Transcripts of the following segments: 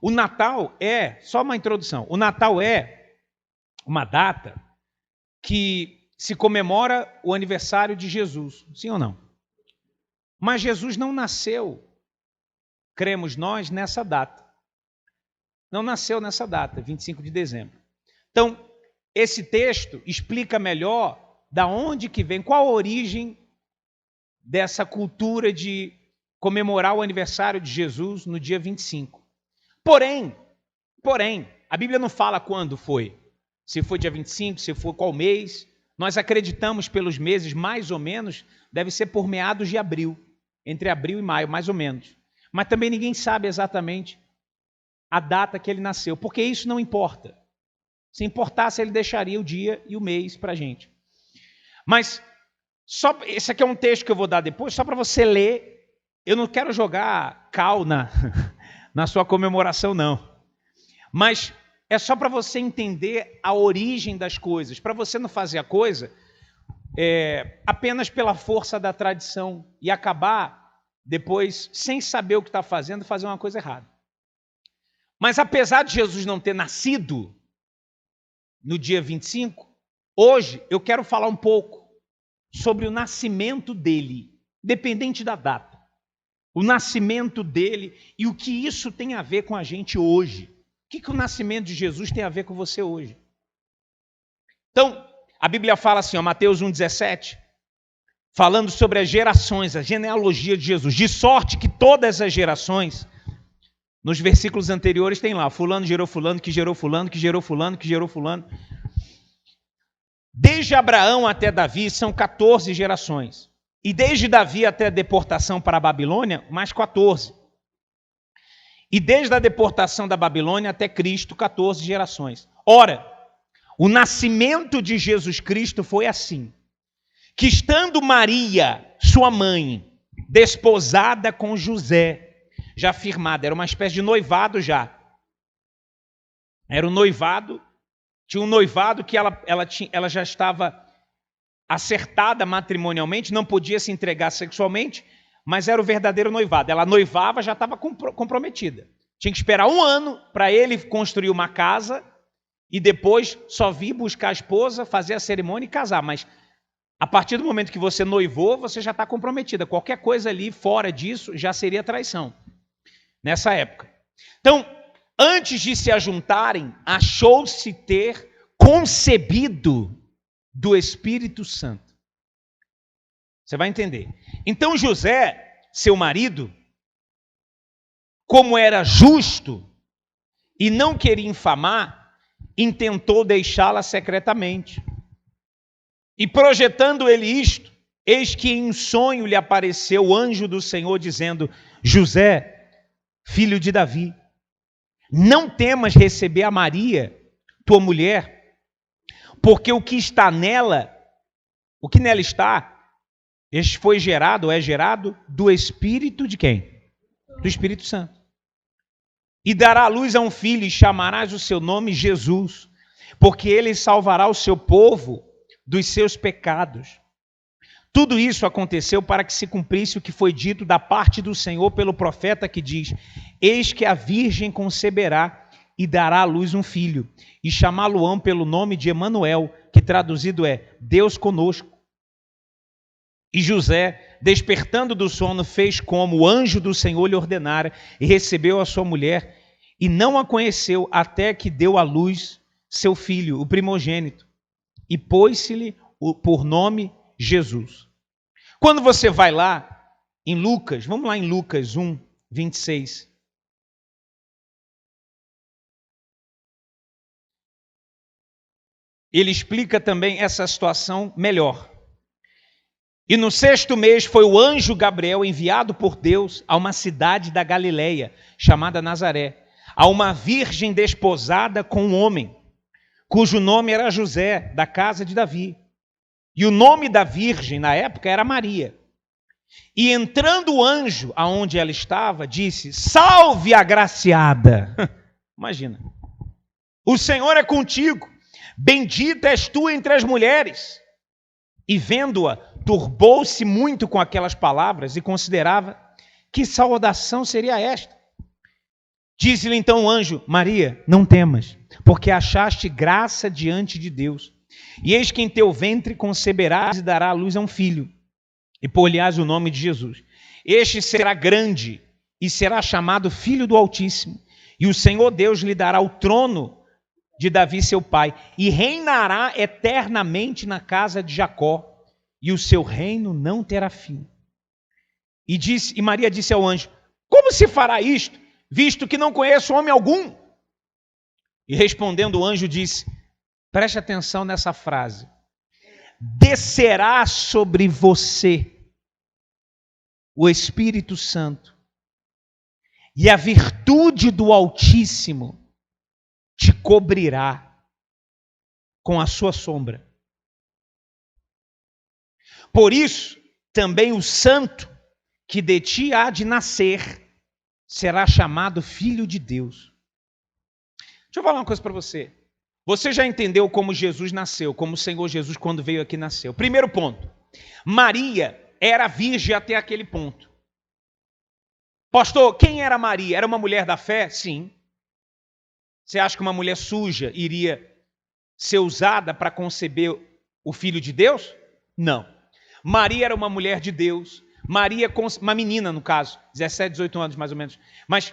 O Natal só uma introdução, o Natal é uma data que se comemora o aniversário de Jesus, sim ou não? Mas Jesus não nasceu, cremos nós, nessa data. Não nasceu nessa data, 25 de dezembro. Então, esse texto explica melhor da onde que vem, qual a origem dessa cultura de comemorar o aniversário de Jesus no dia 25. Porém, a Bíblia não fala quando foi. Se foi dia 25, se foi qual mês. Nós acreditamos pelos meses, mais ou menos, deve ser por meados de abril. Entre abril e maio, mais ou menos. Mas também ninguém sabe exatamente a data que ele nasceu, porque isso não importa. Se importasse, ele deixaria o dia e o mês para a gente. Mas, esse aqui é um texto que eu vou dar depois, só para você ler. Eu não quero jogar cal na sua comemoração, não. Mas é só para você entender a origem das coisas, para você não fazer a coisa apenas pela força da tradição e acabar depois, sem saber o que está fazendo, fazer uma coisa errada. Mas apesar de Jesus não ter nascido no dia 25, hoje eu quero falar um pouco sobre o nascimento dele, independente da data. O nascimento dele e o que isso tem a ver com a gente hoje. O que o nascimento de Jesus tem a ver com você hoje? Então, a Bíblia fala assim, Mateus 1,17, falando sobre as gerações, a genealogia de Jesus, de sorte que todas as gerações, nos versículos anteriores tem lá, fulano gerou fulano, que gerou fulano, que gerou fulano, que gerou fulano. Desde Abraão até Davi são 14 gerações. E desde Davi até a deportação para a Babilônia, mais 14. E desde a deportação da Babilônia até Cristo, 14 gerações. Ora, o nascimento de Jesus Cristo foi assim, que estando Maria, sua mãe, desposada com José, já firmada, era uma espécie de noivado já. Era um noivado, tinha um noivado que ela já estava acertada matrimonialmente, não podia se entregar sexualmente, mas era o verdadeiro noivado. Ela noivava, já estava comprometida. Tinha que esperar 1 ano para ele construir uma casa e depois só vir buscar a esposa, fazer a cerimônia e casar. Mas a partir do momento que você noivou, você já está comprometida. Qualquer coisa ali fora disso já seria traição, nessa época. Então, antes de se ajuntarem, achou-se ter concebido do Espírito Santo. Você vai entender. Então José, seu marido, como era justo e não queria infamar, intentou deixá-la secretamente. E projetando ele isto, eis que em sonho lhe apareceu o anjo do Senhor dizendo: José, filho de Davi, não temas receber a Maria, tua mulher, porque o que nela está, este foi gerado, ou é gerado, do Espírito de quem? Do Espírito Santo. E dará à luz a um filho, e chamarás o seu nome Jesus, porque ele salvará o seu povo dos seus pecados. Tudo isso aconteceu para que se cumprisse o que foi dito da parte do Senhor pelo profeta que diz: eis que a virgem conceberá e dará à luz um filho, e chamá-lo-ão pelo nome de Emanuel, que traduzido é Deus conosco. E José, despertando do sono, fez como o anjo do Senhor lhe ordenara, e recebeu a sua mulher, e não a conheceu até que deu à luz seu filho, o primogênito, e pôs-se-lhe por nome Jesus. Quando você vai lá em Lucas, vamos lá em Lucas 1, 26. Ele explica também essa situação melhor. E no 6º mês foi o anjo Gabriel enviado por Deus a uma cidade da Galileia, chamada Nazaré, a uma virgem desposada com um homem, cujo nome era José, da casa de Davi. E o nome da virgem na época era Maria. E entrando o anjo aonde ela estava, disse: salve agraciada. Imagina. O Senhor é contigo. Bendita és tu entre as mulheres. E vendo-a, turbou-se muito com aquelas palavras e considerava que saudação seria esta. Disse-lhe então o anjo: Maria, não temas, porque achaste graça diante de Deus. E eis que em teu ventre conceberás e dará à luz a um filho, e por-lhe-ás o nome de Jesus. Este será grande e será chamado Filho do Altíssimo. E o Senhor Deus lhe dará o trono de Davi seu pai, e reinará eternamente na casa de Jacó, e o seu reino não terá fim. E Maria disse ao anjo: como se fará isto, visto que não conheço homem algum? E respondendo o anjo disse, preste atenção nessa frase: descerá sobre você o Espírito Santo, e a virtude do Altíssimo te cobrirá com a sua sombra. Por isso, também o santo que de ti há de nascer será chamado Filho de Deus. Deixa eu falar uma coisa para você. Você já entendeu como Jesus nasceu, como o Senhor Jesus, quando veio aqui, nasceu. Primeiro ponto: Maria era virgem até aquele ponto. Pastor, quem era Maria? Era uma mulher da fé? Sim. Você acha que uma mulher suja iria ser usada para conceber o Filho de Deus? Não. Maria era uma mulher de Deus. Maria, uma menina no caso, 17, 18 anos mais ou menos. Mas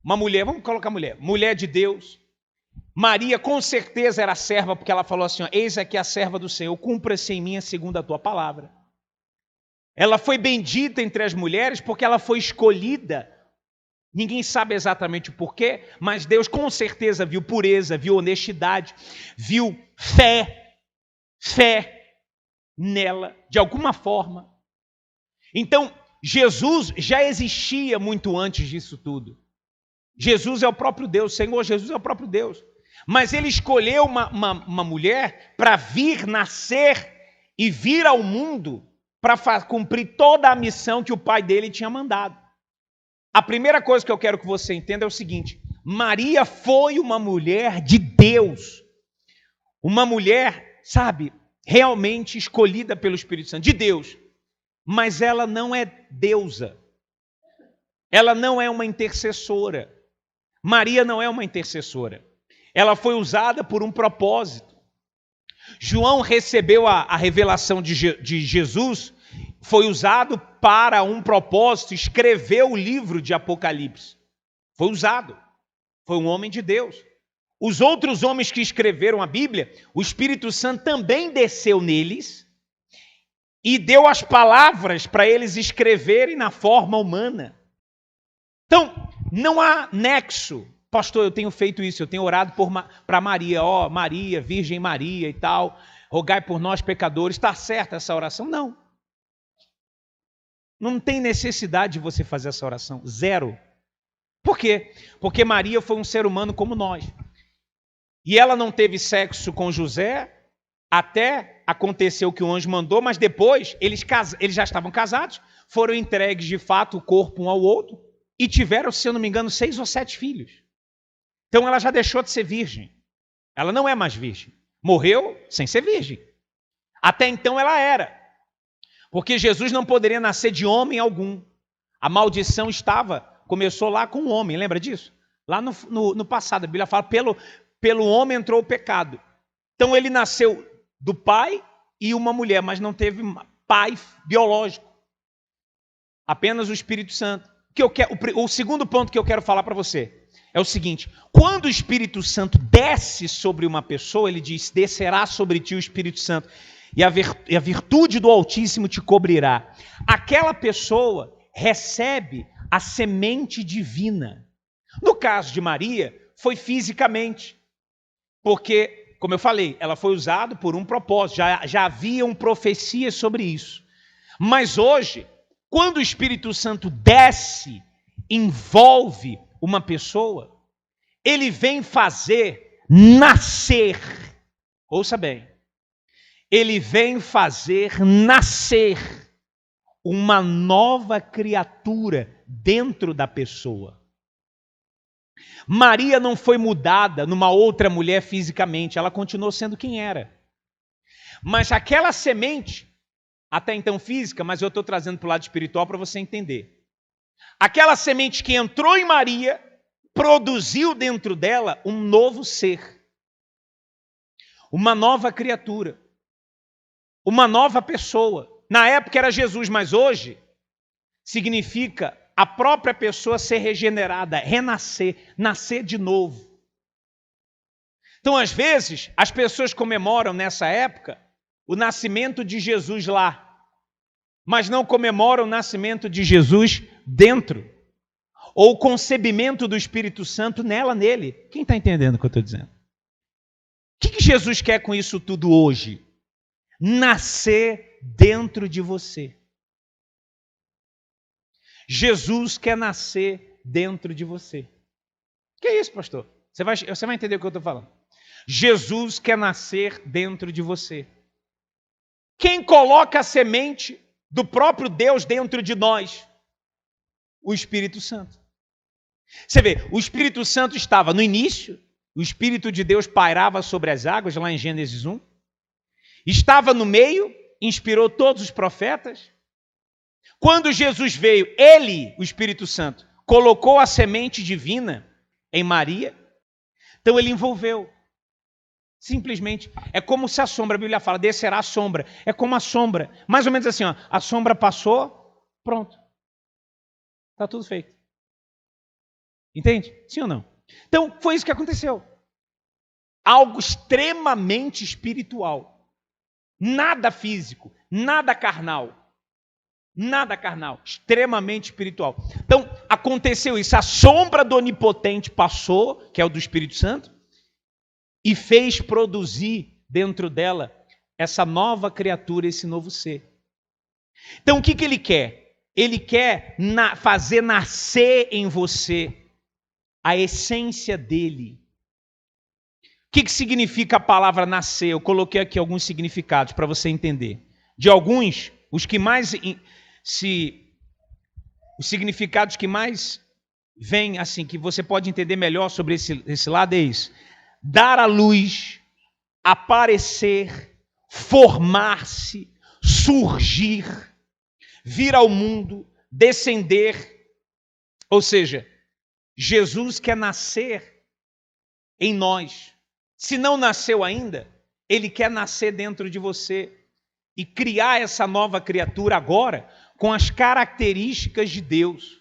uma mulher, vamos colocar mulher de Deus. Maria com certeza era serva, porque ela falou assim, ó, eis aqui a serva do Senhor, cumpra-se em mim segundo a tua palavra. Ela foi bendita entre as mulheres porque ela foi escolhida. Ninguém sabe exatamente o porquê, mas Deus com certeza viu pureza, viu honestidade, viu fé nela, de alguma forma. Então, Jesus já existia muito antes disso tudo. Jesus é o próprio Deus, Senhor Jesus é o próprio Deus. Mas ele escolheu uma mulher para vir nascer e vir ao mundo para cumprir toda a missão que o pai dele tinha mandado. A primeira coisa que eu quero que você entenda é o seguinte: Maria foi uma mulher de Deus. Uma mulher, sabe, realmente escolhida pelo Espírito Santo, de Deus. Mas ela não é deusa. Ela não é uma intercessora. Maria não é uma intercessora. Ela foi usada por um propósito. João recebeu a revelação de Jesus, foi usado para um propósito, escreveu o livro de Apocalipse. Foi usado. Foi um homem de Deus. Os outros homens que escreveram a Bíblia, o Espírito Santo também desceu neles e deu as palavras para eles escreverem na forma humana. Então, não há nexo. Pastor, eu tenho feito isso, eu tenho orado para Maria, ó, Maria, Virgem Maria e tal, rogai por nós pecadores. Está certa essa oração? Não. Não tem necessidade de você fazer essa oração. Zero. Por quê? Porque Maria foi um ser humano como nós. E ela não teve sexo com José até aconteceu o que o anjo mandou, mas depois eles já estavam casados, foram entregues de fato o corpo um ao outro e tiveram, se eu não me engano, 6 ou 7 filhos. Então ela já deixou de ser virgem. Ela não é mais virgem. Morreu sem ser virgem. Até então ela era. Porque Jesus não poderia nascer de homem algum. A maldição começou lá com o homem, lembra disso? Lá no passado, a Bíblia fala, pelo homem entrou o pecado. Então ele nasceu do pai e uma mulher, mas não teve pai biológico. Apenas o Espírito Santo. O segundo ponto que eu quero falar para você é o seguinte: quando o Espírito Santo desce sobre uma pessoa, ele diz, descerá sobre ti o Espírito Santo, e a virtude do Altíssimo te cobrirá. Aquela pessoa recebe a semente divina. No caso de Maria, foi fisicamente, porque, como eu falei, ela foi usada por um propósito, já haviam profecias sobre isso. Mas hoje, quando o Espírito Santo desce, envolve uma pessoa, ele vem fazer nascer, ouça bem, ele vem fazer nascer uma nova criatura dentro da pessoa. Maria não foi mudada numa outra mulher fisicamente, ela continuou sendo quem era. Mas aquela semente, até então física, mas eu estou trazendo para o lado espiritual para você entender. Aquela semente que entrou em Maria, produziu dentro dela um novo ser, uma nova criatura, uma nova pessoa. Na época era Jesus, mas hoje significa a própria pessoa ser regenerada, renascer, nascer de novo. Então, às vezes, as pessoas comemoram nessa época o nascimento de Jesus lá, mas não comemoram o nascimento de Jesus dentro, ou o concebimento do Espírito Santo nele. Quem está entendendo o que eu estou dizendo? O que Jesus quer com isso tudo hoje? Nascer dentro de você. Jesus quer nascer dentro de você. O que é isso, pastor? Você vai entender o que eu estou falando. Jesus quer nascer dentro de você. Quem coloca a semente do próprio Deus dentro de nós? O Espírito Santo. Você vê, o Espírito Santo estava no início, o Espírito de Deus pairava sobre as águas, lá em Gênesis 1. Estava no meio, inspirou todos os profetas. Quando Jesus veio, ele, o Espírito Santo, colocou a semente divina em Maria. Então ele envolveu. Simplesmente. É como se a sombra, a Bíblia fala, descerá a sombra. É como a sombra. Mais ou menos assim, ó, a sombra passou, pronto. Está tudo feito. Entende? Sim ou não? Então, foi isso que aconteceu. Algo extremamente espiritual. Nada físico, nada carnal. Nada carnal, extremamente espiritual. Então, aconteceu isso. A sombra do Onipotente passou, que é o do Espírito Santo, e fez produzir dentro dela essa nova criatura, esse novo ser. Então, o que ele quer? Ele quer fazer nascer em você a essência dele. O que significa a palavra nascer? Eu coloquei aqui alguns significados para você entender. De alguns, os significados que mais vêm, assim, que você pode entender melhor sobre esse lado é isso. Dar à luz, aparecer, formar-se, surgir, vir ao mundo, descender. Ou seja, Jesus quer nascer em nós. Se não nasceu ainda, ele quer nascer dentro de você e criar essa nova criatura agora com as características de Deus.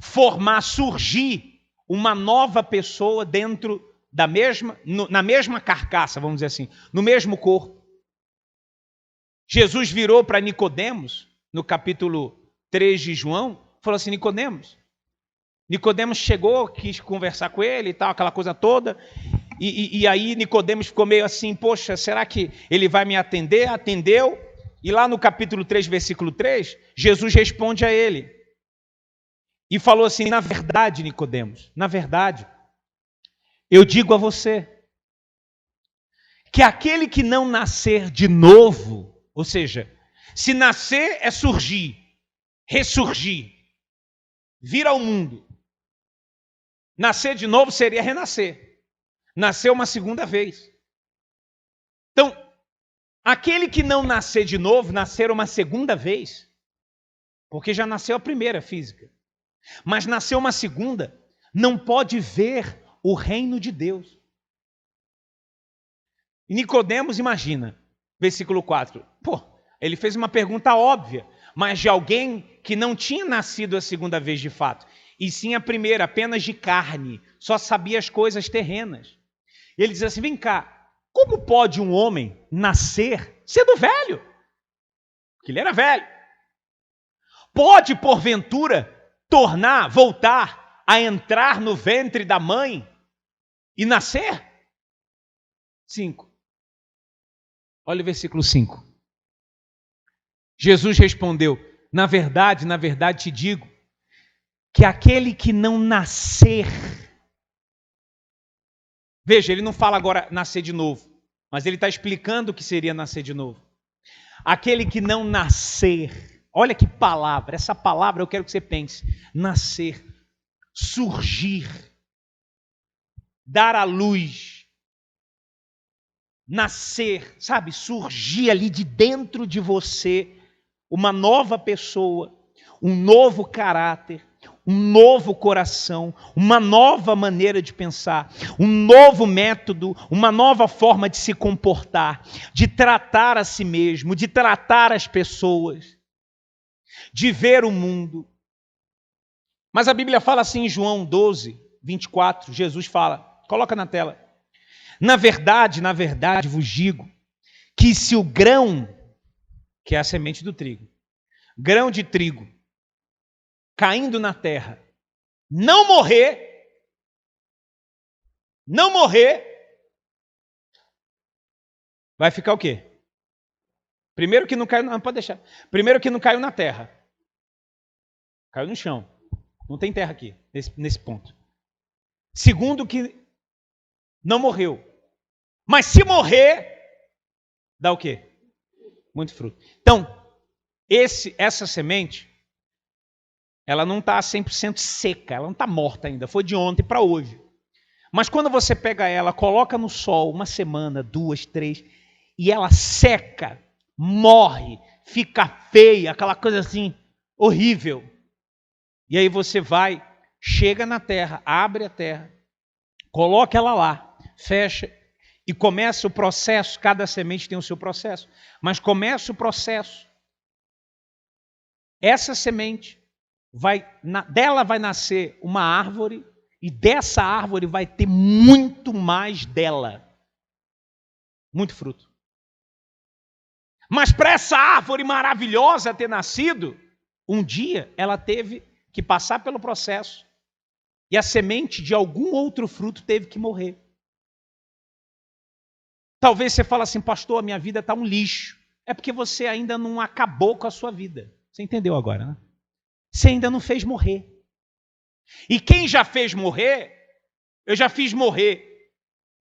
Formar, surgir uma nova pessoa dentro na mesma carcaça, vamos dizer assim, no mesmo corpo. Jesus virou para Nicodemos, no capítulo 3 de João, falou assim, Nicodemos chegou, quis conversar com ele e tal, aquela coisa toda, e aí Nicodemos ficou meio assim, poxa, será que ele vai me atender? Atendeu, e lá no capítulo 3, versículo 3, Jesus responde a ele, e falou assim, na verdade, Nicodemos, na verdade, eu digo a você, que aquele que não nascer de novo, ou seja, se nascer é surgir, ressurgir, vir ao mundo. Nascer de novo seria renascer. Nascer uma segunda vez. Então, aquele que não nascer de novo, nascer uma segunda vez, porque já nasceu a primeira física, mas nasceu uma segunda, não pode ver o reino de Deus. E Nicodemos, imagina, versículo 4. Ele fez uma pergunta óbvia, mas de alguém que não tinha nascido a segunda vez de fato, e sim a primeira, apenas de carne, só sabia as coisas terrenas. Ele diz assim, vem cá, como pode um homem nascer sendo velho? Porque ele era velho. Pode, porventura, voltar a entrar no ventre da mãe e nascer? 5. Olha o versículo 5. Jesus respondeu, na verdade te digo, que aquele que não nascer... Veja, ele não fala agora nascer de novo, mas ele está explicando o que seria nascer de novo. Aquele que não nascer, olha que palavra, essa palavra eu quero que você pense, nascer, surgir, dar à luz, nascer, sabe, surgir ali de dentro de você uma nova pessoa, um novo caráter, um novo coração, uma nova maneira de pensar, um novo método, uma nova forma de se comportar, de tratar a si mesmo, de tratar as pessoas, de ver o mundo. Mas a Bíblia fala assim em João 12, 24, Jesus fala, coloca na tela. Na verdade, vos digo, que se o grão, que é a semente do trigo, grão de trigo, caindo na terra, não morrer, vai ficar o quê? Primeiro que não caiu, não pode deixar. Primeiro que não caiu na terra. Caiu no chão. Não tem terra aqui, nesse ponto. Segundo que não morreu. Mas se morrer, dá o quê? Muito fruto. Então, essa semente, ela não está 100% seca, ela não está morta ainda, foi de ontem para hoje. Mas quando você pega ela, coloca no sol uma semana, 2, 3, e ela seca, morre, fica feia, aquela coisa assim, horrível. E aí você vai, chega na terra, abre a terra, coloca ela lá, fecha e começa o processo. Cada semente tem o seu processo, mas começa o processo. Essa semente, dela vai nascer uma árvore, e dessa árvore vai ter muito mais dela. Muito fruto. Mas para essa árvore maravilhosa ter nascido, um dia ela teve que passar pelo processo. E a semente de algum outro fruto teve que morrer. Talvez você fale assim, pastor, a minha vida está um lixo. É porque você ainda não acabou com a sua vida. Você entendeu agora, né? Você ainda não fez morrer. E quem já fez morrer, eu já fiz morrer.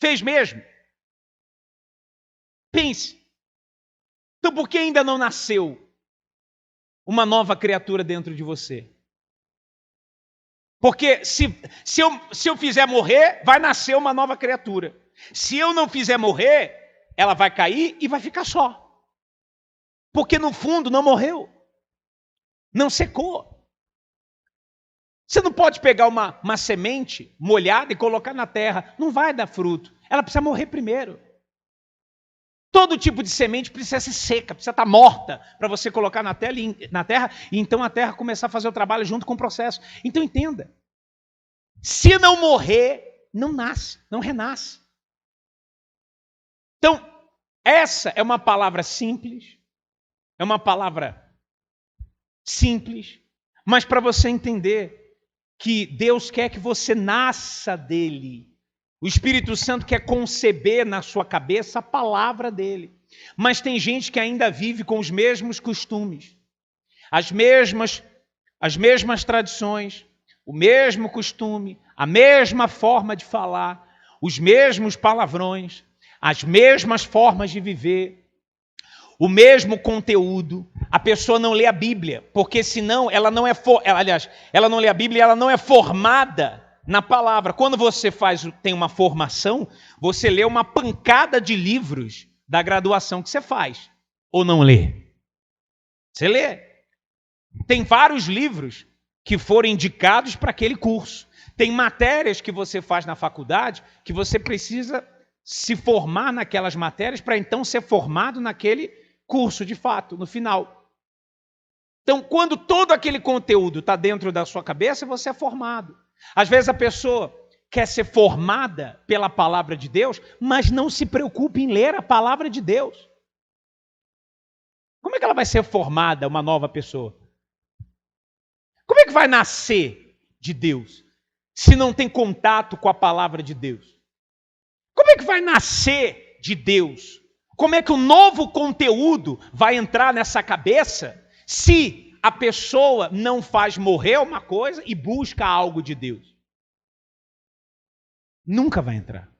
Fez mesmo. Pense. Então por que ainda não nasceu uma nova criatura dentro de você? Porque se eu fizer morrer, vai nascer uma nova criatura. Se eu não fizer morrer, ela vai cair e vai ficar só. Porque no fundo não morreu. Não secou. Você não pode pegar uma semente molhada e colocar na terra. Não vai dar fruto. Ela precisa morrer primeiro. Todo tipo de semente precisa ser seca, precisa estar morta para você colocar na terra e então a terra começar a fazer o trabalho junto com o processo. Então entenda. Se não morrer, não nasce, não renasce. Então, essa é uma palavra simples. É uma palavra simples, mas para você entender que Deus quer que você nasça dele. O Espírito Santo quer conceber na sua cabeça a palavra dele. Mas tem gente que ainda vive com os mesmos costumes, as mesmas tradições, o mesmo costume, a mesma forma de falar, os mesmos palavrões, as mesmas formas de viver, o mesmo conteúdo. A pessoa não lê a Bíblia, porque senão ela não é... ela não lê a Bíblia e ela não é formada na palavra. Quando você tem uma formação, você lê uma pancada de livros da graduação que você faz. Ou não lê? Você lê. Tem vários livros que foram indicados para aquele curso. Tem matérias que você faz na faculdade que você precisa se formar naquelas matérias para então ser formado naquele curso de fato, no final. Então, quando todo aquele conteúdo está dentro da sua cabeça, você é formado. Às vezes a pessoa quer ser formada pela palavra de Deus, mas não se preocupa em ler a palavra de Deus. Como é que ela vai ser formada, uma nova pessoa? Como é que vai nascer de Deus, se não tem contato com a palavra de Deus? Como é que vai nascer de Deus? Como é que o novo conteúdo vai entrar nessa cabeça se a pessoa não faz morrer uma coisa e busca algo de Deus? Nunca vai entrar.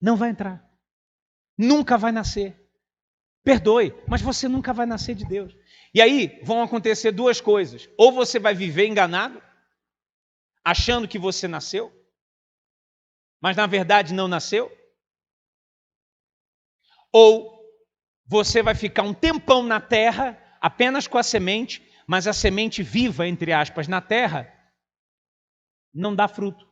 Não vai entrar. Nunca vai nascer. Perdoe, mas você nunca vai nascer de Deus. E aí vão acontecer duas coisas. Ou você vai viver enganado, achando que você nasceu, mas na verdade não nasceu. Ou você vai ficar um tempão na terra, apenas com a semente, mas a semente viva, entre aspas, na terra, não dá fruto.